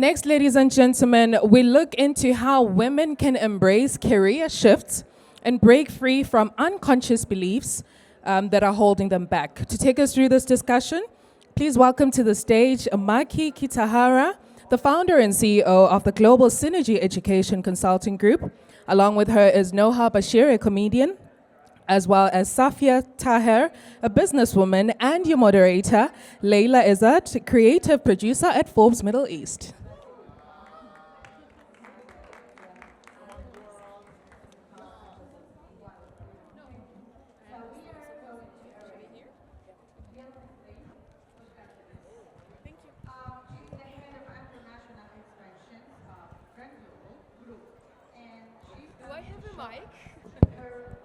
Next, ladies and gentlemen, we look into how women can embrace career shifts and break free from unconscious beliefs that are holding them back. To take us through this discussion, please welcome to the stage Maki Kitahara, the founder and CEO of the Global Synergy Education Consulting Group. Along with her is Noha Bashir, a comedian, as well as Safia Taher, a businesswoman, and your moderator, Laila Ezzat, creative producer at Forbes Middle East.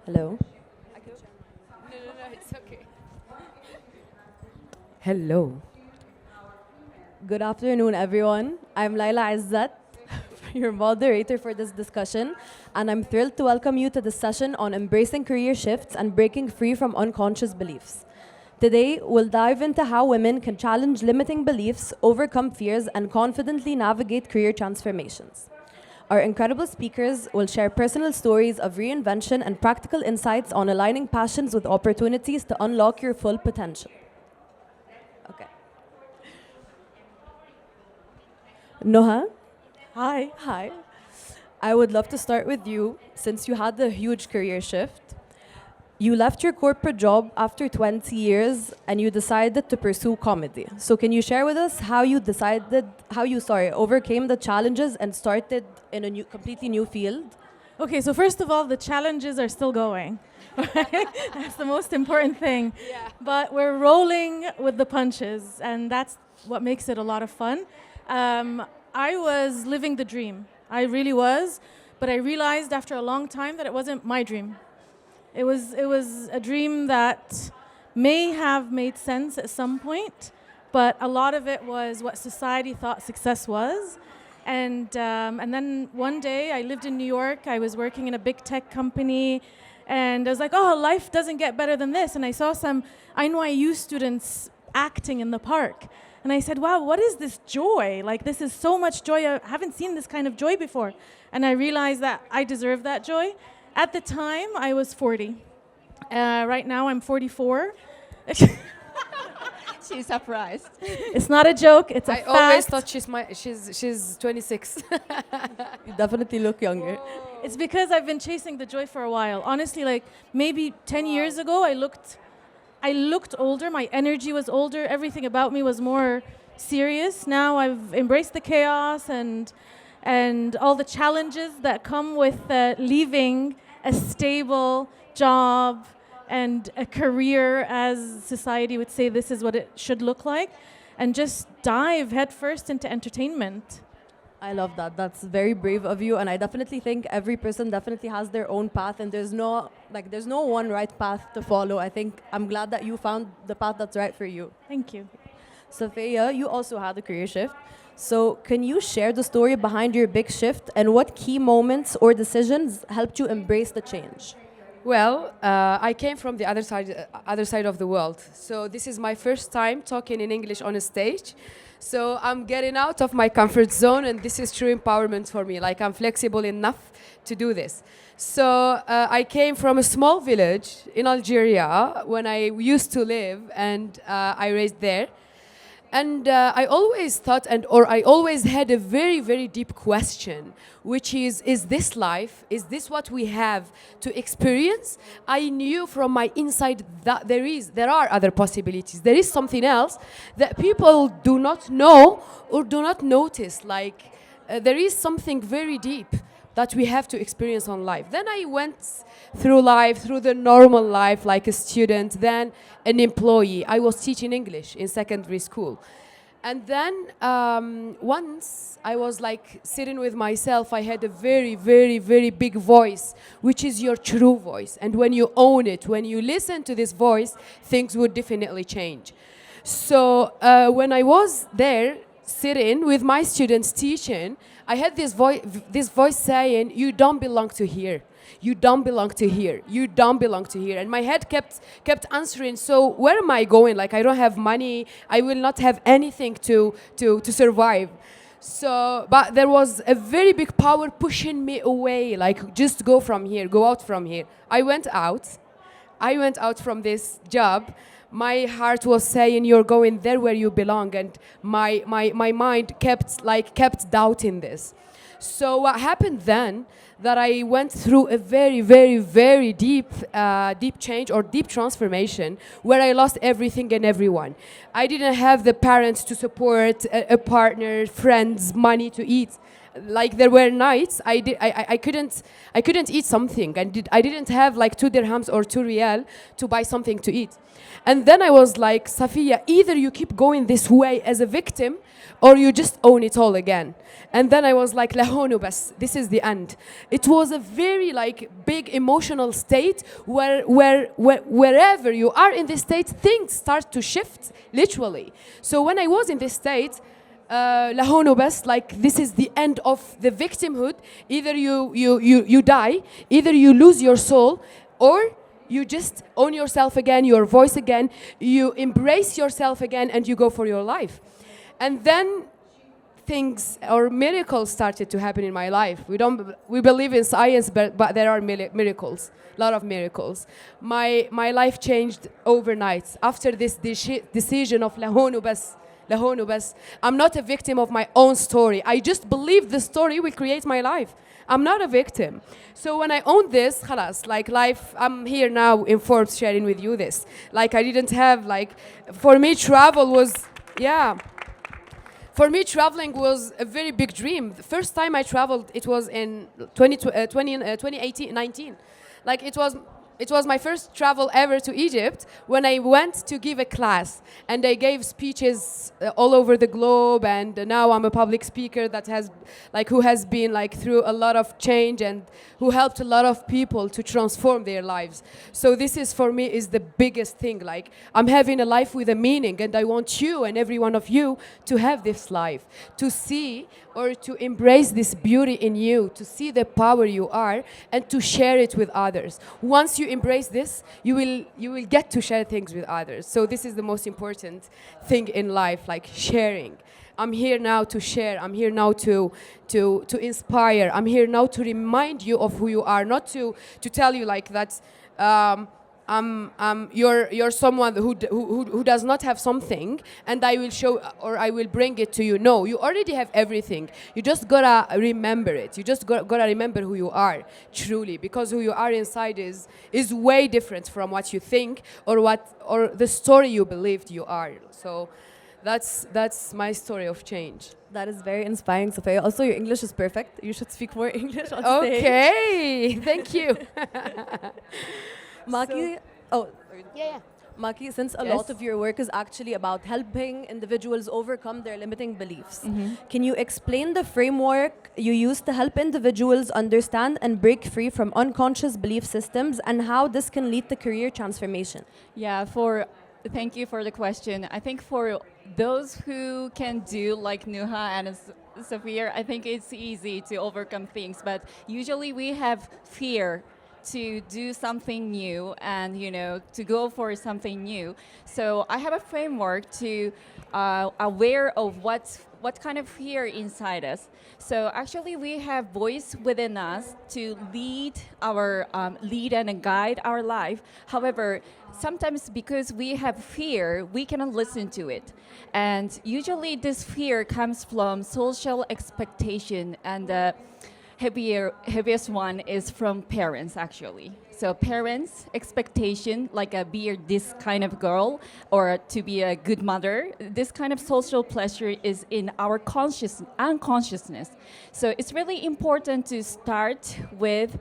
Hello. No, it's okay. Hello. Good afternoon, everyone. I'm Laila Ezzat, your moderator for this discussion, and I'm thrilled to welcome you to this session on embracing career shifts and breaking free from unconscious beliefs. Today, we'll dive into how women can challenge limiting beliefs, overcome fears, and confidently navigate career transformations. Our incredible speakers will share personal stories of reinvention and practical insights on aligning passions with opportunities to unlock your full potential. Okay. Noha? Hi. Hi. I would love to start with you since you had the huge career shift. You left your corporate job after 20 years and you decided to pursue comedy. So can you share with us how you overcame the challenges and started in a completely new field? Okay, so first of all, the challenges are still going. That's the most important thing. Yeah. But we're rolling with the punches, and that's what makes it a lot of fun. I was living the dream. I really was, but I realized after a long time that it wasn't my dream. It was a dream that may have made sense at some point, but a lot of it was what society thought success was. And then one day I lived in New York. I was working in a big tech company, and I was like, oh, life doesn't get better than this. And I saw some NYU students acting in the park. And I said, wow, what is this joy? Like, this is so much joy. I haven't seen this kind of joy before. And I realized that I deserve that joy. At the time, I was 40. Right now, I'm 44. She's surprised. It's not a joke. It's a fact. I always thought she's 26. You definitely look younger. It's because I've been chasing the joy for a while. Honestly, like maybe 10 years ago, I looked older. My energy was older. Everything about me was more serious. Now I've embraced the chaos and all the challenges that come with leaving a stable job and a career, as society would say this is what it should look like, and just dive headfirst into entertainment. I love that. That's very brave of you, and I definitely think every person definitely has their own path, and there's no one right path to follow. I think I'm glad that you found the path that's right for you. Thank you. Safia, you also had a career shift. So can you share the story behind your big shift and what key moments or decisions helped you embrace the change? Well, I came from the other side of the world. So this is my first time talking in English on a stage. So I'm getting out of my comfort zone, and this is true empowerment for me. Like, I'm flexible enough to do this. So I came from a small village in Algeria when I used to live, and I raised there. And I always thought, I always had a very, very deep question, which is this life? Is this what we have to experience? I knew from my inside that there are other possibilities. There is something else that people do not know or do not notice. Like, there is something very deep that we have to experience on life. Then I went through life, through the normal life, like a student, then an employee. I was teaching English in secondary school. And then once I was like sitting with myself, I had a very, very, very big voice, which is your true voice. And when you own it, when you listen to this voice, things would definitely change. So when I was there sitting with my students teaching, I had this voice saying, you don't belong to here. You don't belong to here. You don't belong to here. And my head kept answering, so where am I going? Like, I don't have money. I will not have anything to survive. So, but there was a very big power pushing me away, like just go from here, go out from here. I went out. I went out from this job. My heart was saying, you're going there where you belong. And my mind kept doubting this. So what happened then, that I went through a very, very, very deep change or deep transformation where I lost everything and everyone. I didn't have the parents to support, a partner, friends, money to eat. Like there were nights I couldn't eat something, and I didn't have like 2 dirhams or 2 riyal to buy something to eat. And then I was like, Safia, either you keep going this way as a victim or you just own it all again. And then I was like, lahonu bas, this is the end. It was a very like big emotional state wherever you are in this state, things start to shift literally. So when I was in this state, lahonu bas, like this is the end of the victimhood. Either you die, either you lose your soul, or you just own yourself again, your voice again, you embrace yourself again, and you go for your life. And then things or miracles started to happen in my life. We believe in science, but there are miracles, a lot of miracles. My life changed overnight after this decision of lahonu bas. lahonu bas. I'm not a victim of my own story. I just believe the story will create my life. I'm not a victim. So when I own this, khalas, like life, I'm here now in Forbes sharing with you this. Like I didn't have, like, for me travel was, yeah. For me, traveling was a very big dream. The first time I traveled, it was in 2018, 19. Like it was my first travel ever to Egypt when I went to give a class, and I gave speeches all over the globe, and now I'm a public speaker who has been like through a lot of change and who helped a lot of people to transform their lives. So this is for me is the biggest thing. Like I'm having a life with a meaning, and I want you and every one of you to have this life, to see or to embrace this beauty in you, to see the power you are, and to share it with others. Once you embrace this, you will get to share things with others. So this is the most important thing in life, like sharing. I'm here now to share. I'm here now to inspire. I'm here now to remind you of who you are, not to tell you like that. You're someone who does not have something, and I will show or I will bring it to you. No, you already have everything. You just gotta remember it. You just gotta remember who you are truly, because who you are inside is way different from what you think or the story you believed you are. So that's my story of change. That is very inspiring, Safia. Also, your English is perfect. You should speak more English on stage. Okay, thank you. Maki, Yeah. Maki, since a Yes. lot of your work is actually about helping individuals overcome their limiting beliefs, can you explain the framework you use to help individuals understand and break free from unconscious belief systems, and how this can lead to career transformation? Yeah, thank you for the question. I think for those who can do like Noha and Safia, I think it's easy to overcome things, but usually we have fear to do something new and, to go for something new. So I have a framework to aware of what kind of fear inside us. So actually we have voice within us to lead and guide our life. However, sometimes because we have fear, we cannot listen to it. And usually this fear comes from social expectation, and heaviest one is from parents, actually. So parents' expectation, like be this kind of girl or to be a good mother, this kind of social pressure is in our unconsciousness. So it's really important to start with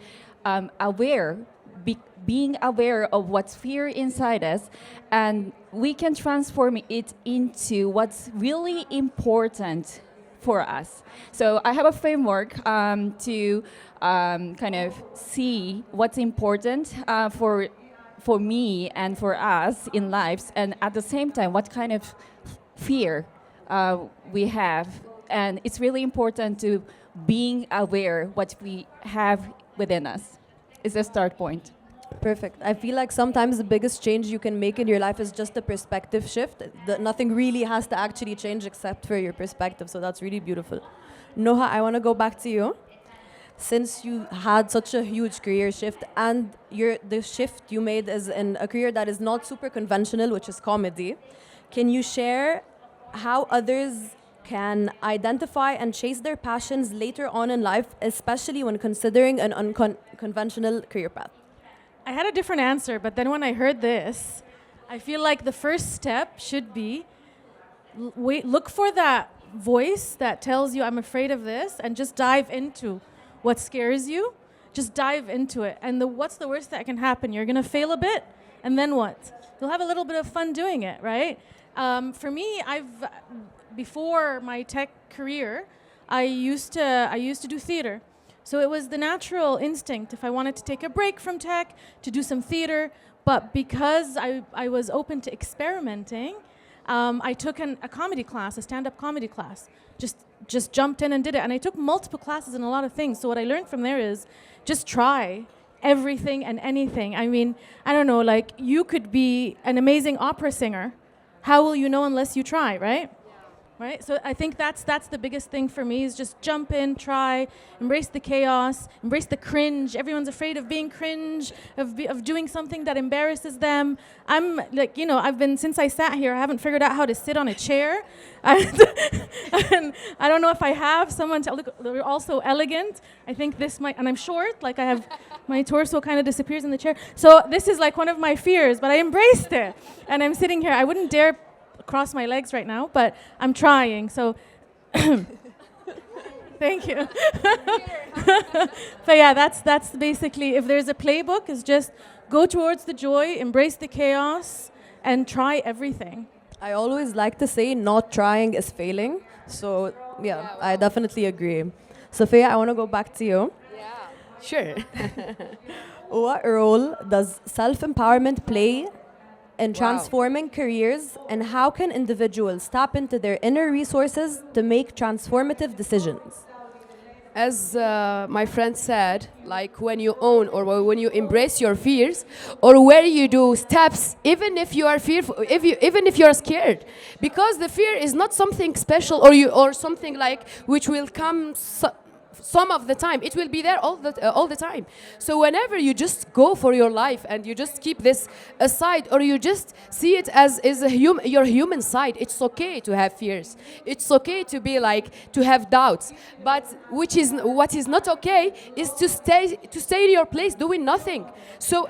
being aware of what's fear inside us, and we can transform it into what's really important for us. So I have a framework to kind of see what's important for me and for us in lives, and at the same time, what kind of fear we have. And it's really important to being aware what we have within us. Is a start point. Perfect. I feel like sometimes the biggest change you can make in your life is just a perspective shift. Nothing really has to actually change except for your perspective. So that's really beautiful. Noha, I want to go back to you. Since you had such a huge career shift and the shift you made is in a career that is not super conventional, which is comedy, can you share how others can identify and chase their passions later on in life, especially when considering an unconventional career path? I had a different answer, but then when I heard this, I feel like the first step should be look for that voice that tells you, I'm afraid of this, and just dive into what scares you. Just dive into it. And what's the worst that can happen? You're going to fail a bit, and then what? You'll have a little bit of fun doing it, right? For me, before my tech career, I used to do theater. So it was the natural instinct, if I wanted to take a break from tech, to do some theater. But because I was open to experimenting, I took a comedy class, a stand-up comedy class. Just jumped in and did it. And I took multiple classes in a lot of things. So what I learned from there is just try everything and anything. I mean, I don't know, like you could be an amazing opera singer. How will you know unless you try, right? Right? So I think that's the biggest thing for me is just jump in, try, embrace the chaos, embrace the cringe. Everyone's afraid of being cringe, of doing something that embarrasses them. I'm like, since I sat here, I haven't figured out how to sit on a chair. And I don't know if I have someone to look, they're also elegant. I think this might, and I'm short, like I have, my torso kind of disappears in the chair. So this is like one of my fears, but I embraced it. And I'm sitting here, I wouldn't dare cross my legs right now, but I'm trying. So thank you. But yeah, that's basically, if there's a playbook, is just go towards the joy, embrace the chaos, and try everything. I always like to say not trying is failing. So yeah, I definitely agree. Safia, I want to go back to you. Yeah, sure. What role does self-empowerment play in transforming careers, and how can individuals tap into their inner resources to make transformative decisions? As my friend said, like when you own or when you embrace your fears, or where you do steps, even if you are fearful, even if you are scared, because the fear is not something special or something like which will come. Some of the time, it will be there all the time. So whenever you just go for your life and you just keep this aside, or you just see it as your human side, it's okay to have fears. It's okay to be to have doubts. But what is not okay is to stay in your place doing nothing. So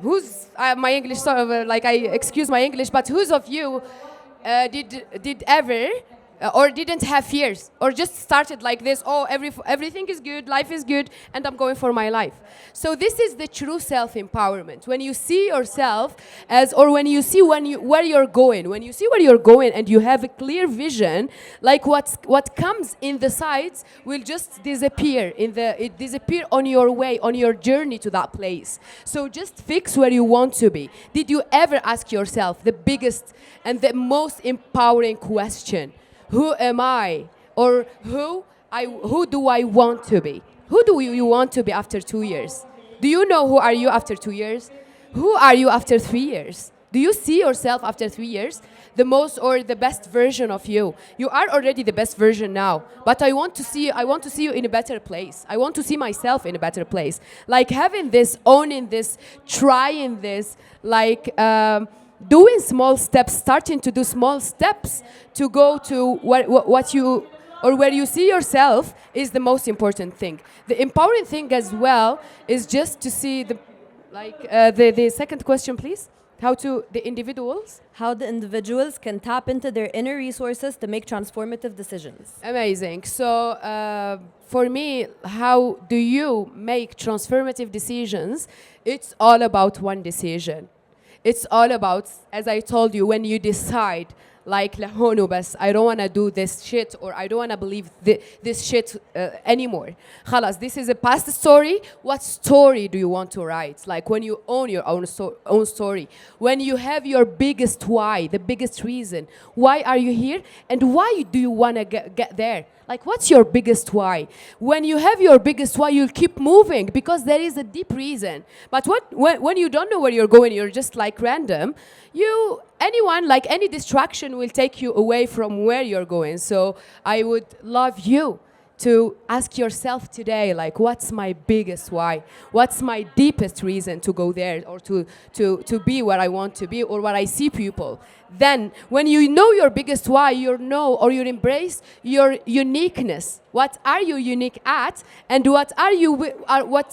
who's my English sort of I excuse my English, but who's of you did ever or didn't have fears, or just started like this, everything is good, life is good, and I'm going for my life. So this is the true self-empowerment. When you see yourself when you see where you're going, and you have a clear vision, like what comes in the sides will just disappear disappear on your way, on your journey to that place. So just fix where you want to be. Did you ever ask yourself the biggest and the most empowering question? Who am I? Or who do I want to be? Who do you want to be after 2 years? Do you know who are you after 2 years? Who are you after 3 years? Do you see yourself after 3 years? The most or the best version of you. You are already the best version now, but I want to see you in a better place. I want to see myself in a better place. Like having this, owning this, trying this, doing small steps, starting to do small steps to go to where you see yourself is the most important thing. The empowering thing as well is just to see the second question, please. How the individuals can tap into their inner resources to make transformative decisions. Amazing. So for me, how do you make transformative decisions? It's all about one decision. It's all about, as I told you, when you decide, like لهونه بس I don't want to do this shit or I don't want to believe this shit anymore. خلاص, this is a past story. What story do you want to write? Like when you own your own story, when you have your biggest why, the biggest reason. Why are you here and why do you want to get there? Like, what's your biggest why? When you have your biggest why, you'll keep moving because there is a deep reason. But when you don't know where you're going, you're just like random, anyone, like any distraction will take you away from where you're going. So I would love you to ask yourself today, like, what's my biggest why? What's my deepest reason to go there or to be where I want to be or where I see people? Then, when you know your biggest why, you embrace your uniqueness. What are you unique at, and what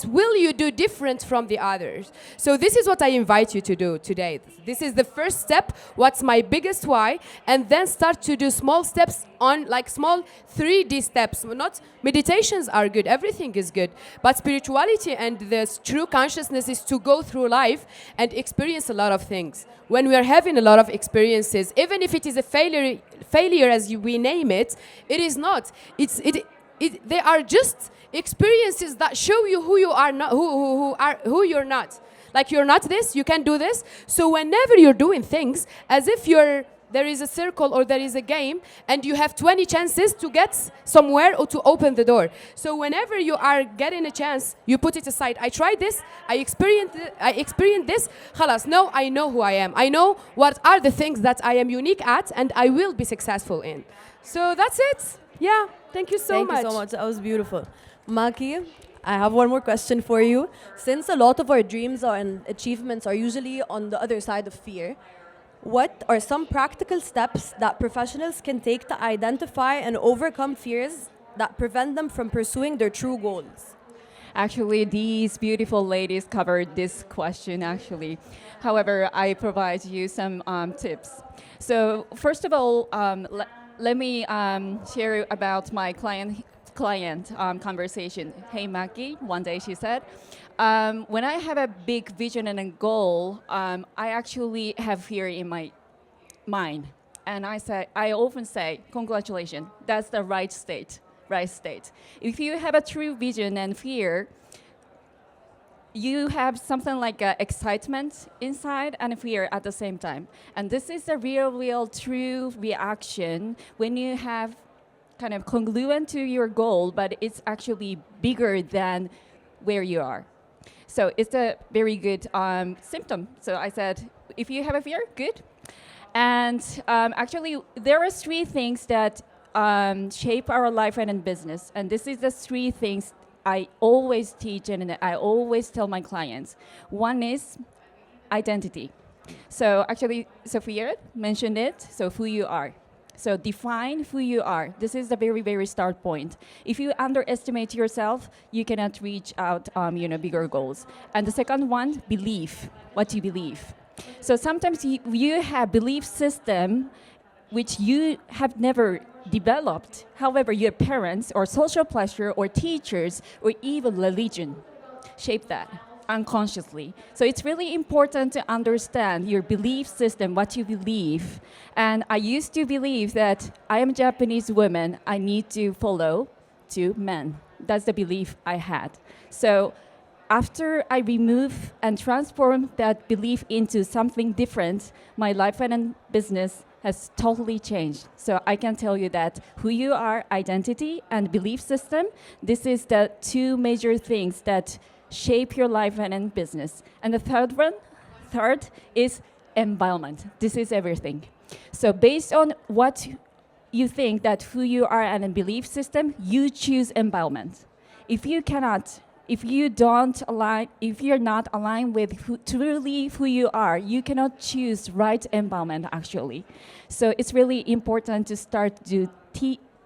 will you do different from the others? So this is what I invite you to do today. This is the first step. What's my biggest why? And then start to do small steps on, like small 3D steps. Not meditations are good. Everything is good. But spirituality and the true consciousness is to go through life and experience a lot of things. When we are having a lot of experiences, even if it is a failure as we name it, it is not. They are just experiences that show you who you are, not who you're not. Like, you're not this, you can't do this. So whenever you're doing things, as if there is a circle or there is a game and you have 20 chances to get somewhere or to open the door. So whenever you are getting a chance, you put it aside. I tried this, I experienced this, khalas, now I know who I am. I know what are the things that I am unique at and I will be successful in. So that's it. Yeah, thank you so much. Thank you so much, that was beautiful. Maki, I have one more question for you. Since a lot of our dreams and achievements are usually on the other side of fear, what are some practical steps that professionals can take to identify and overcome fears that prevent them from pursuing their true goals? Actually, these beautiful ladies covered this question, actually. However, I provide you some tips. So first of all, let me share about my client conversation. Hey, Maki, one day she said, when I have a big vision and a goal, I actually have fear in my mind. And I often say, congratulations, that's the right state. If you have a true vision and fear, you have something like excitement inside and fear at the same time. And this is a real, true reaction when you have kind of congruent to your goal, but it's actually bigger than where you are. So it's a very good symptom. So I said, if you have a fear, good. And actually, there are 3 things that shape our life and in business. And this is the 3 things I always teach and I always tell my clients. One is identity. So actually, Safia mentioned it, so who you are. So define who you are. This is the very start point. If you underestimate yourself, you cannot reach out, bigger goals. And the second one, belief, what you believe. So sometimes you have belief system which you have never developed. However, your parents or social pressure or teachers or even religion shape that unconsciously. So it's really important to understand your belief system, what you believe. And I used to believe that I am a Japanese woman, I need to follow 2 men. That's the belief I had. So after I remove and transform that belief into something different, my life and business has totally changed. So I can tell you that who you are, identity and belief system, this is the 2 major things that shape your life and business. And the third is environment. This is everything. So based on what you think that who you are and a belief system, you choose environment. If you're not aligned with truly who you are, you cannot choose right environment actually. So it's really important to start to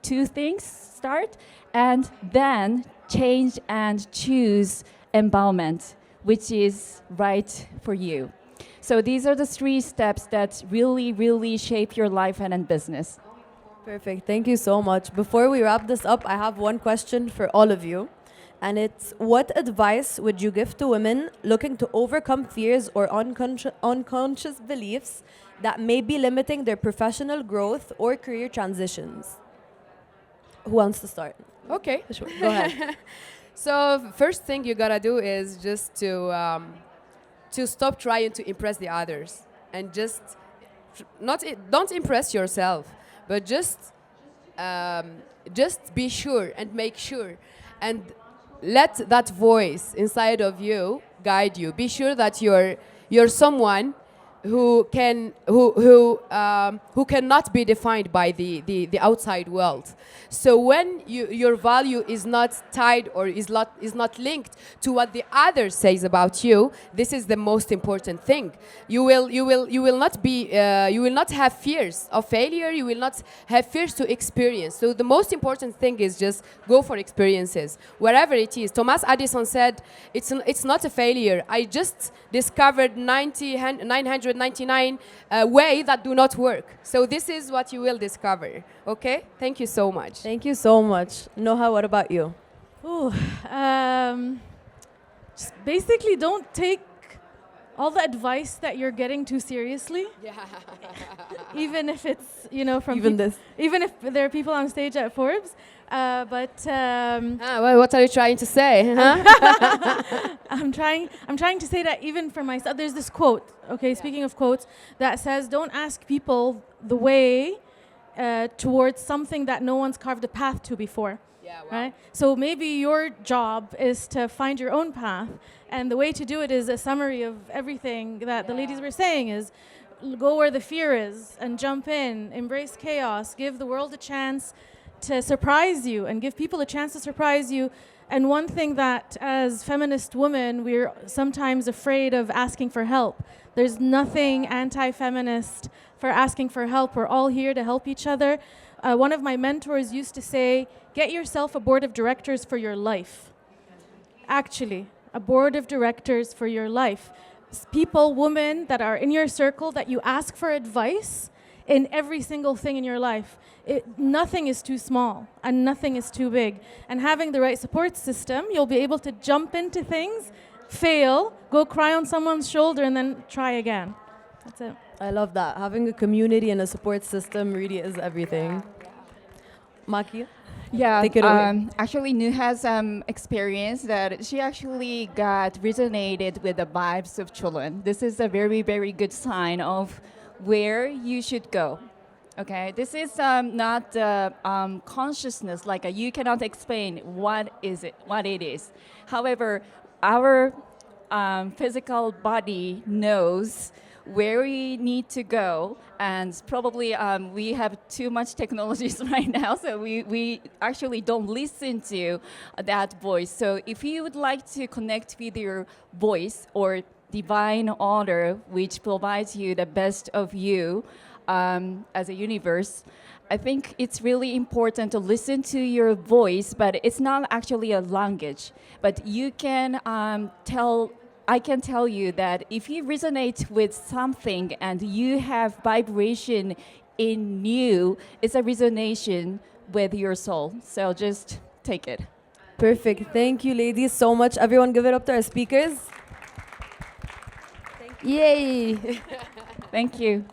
2 things, start, and then change and choose environment which is right for you. So these are the 3 steps that really shape your life and business. Perfect, thank you so much. Before we wrap this up, I have one question for all of you. And it's, what advice would you give to women looking to overcome fears or unconscious beliefs that may be limiting their professional growth or career transitions? Who wants to start? Okay. Sure. Go ahead. So first thing you gotta do is just to stop trying to impress the others and just don't impress yourself, but just be sure and make sure and let that voice inside of you guide you. Be sure that you're someone who cannot be defined by the outside world. So when your value is not tied or is not linked to what the other says about you, this is the most important thing. You will not have fears of failure. You will not have fears to experience. So the most important thing is just go for experiences wherever it is. Thomas Edison said, "It's not a failure. I just discovered 999 way that do not work." So this is what you will discover. Okay? Thank you so much. Thank you so much. Noha, what about you? Ooh, just basically don't take all the advice that you're getting too seriously. Yeah. Even if it's, from even if there are people on stage at Forbes. Well, what are you trying to say? Huh? I'm trying to say that even for myself, there's this quote, okay, speaking of quotes, that says, don't ask people the way towards something that no one's carved a path to before. Yeah, wow. Right? So maybe your job is to find your own path, and the way to do it is a summary of everything that the ladies were saying is go where the fear is and jump in, embrace chaos, give the world a chance to surprise you and give people a chance to surprise you. And one thing that as feminist women, we're sometimes afraid of asking for help. There's nothing anti-feminist for asking for help. We're all here to help each other. One of my mentors used to say, get yourself a board of directors for your life. Actually, a board of directors for your life. People, women that are in your circle that you ask for advice in every single thing in your life. Nothing is too small and nothing is too big. And having the right support system, you'll be able to jump into things, fail, go cry on someone's shoulder, and then try again. That's it. I love that. Having a community and a support system really is everything. Maki? Yeah, Take it away. actually, Nu has experience that she actually got resonated with the vibes of children. This is a very, very good sign of where you should go. Okay, this is not consciousness, like you cannot explain what it is. However, our physical body knows where we need to go, and probably we have too much technologies right now, so we actually don't listen to that voice. So if you would like to connect with your voice or divine order, which provides you the best of you as a universe, I think it's really important to listen to your voice, but it's not actually a language. But you can I can tell you that if you resonate with something and you have vibration in you, it's a resonation with your soul. So just take it. Perfect. Thank you, ladies, so much. Everyone give it up to our speakers. Yay! Thank you.